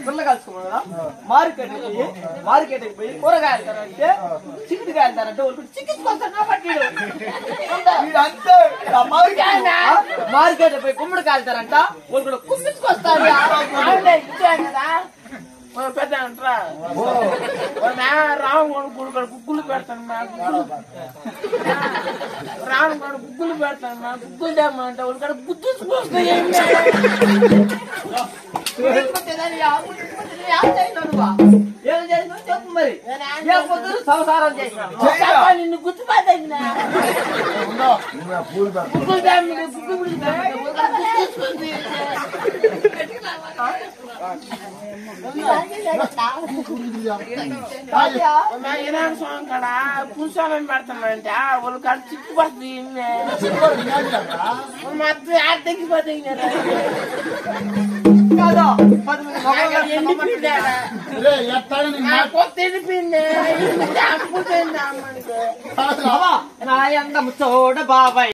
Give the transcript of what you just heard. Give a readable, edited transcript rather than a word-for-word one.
పిల్ల కలుసుకోమా మార్కెట్కి పోయి కూరగాయలు తరంటే చిక్కుడుకాయలు తరంటే చిక్కించుకొస్తాడు మార్కెట్ పోయి గుమ్మడికాయలు తరంట వాళ్ళు కూడా కుమ్మించుకొస్తాడు కదా పెద్ద అంటారా రాము గుడి గుగ్గులు పెడతాను మా గుగ్గులు రాము కూడా గుగ్గులు పెడతాను మా గుగ్గులు తెమ్మంటే వాళ్ళు కూడా గుర్తుంచుకొస్తాయి ఏం చేసినా చెప్పు మరి సంసారం చేసినా నిన్ను గుర్తుపట్టాయి స్వామి కాడ పురుషాలను పెడతానంటే వాళ్ళు కాడ చిక్కుపడుతుంది మొత్తం ఆడ తగ్గిపోతాయి ఎండిపోయింది నా ఎంత చూడ బాబాయ్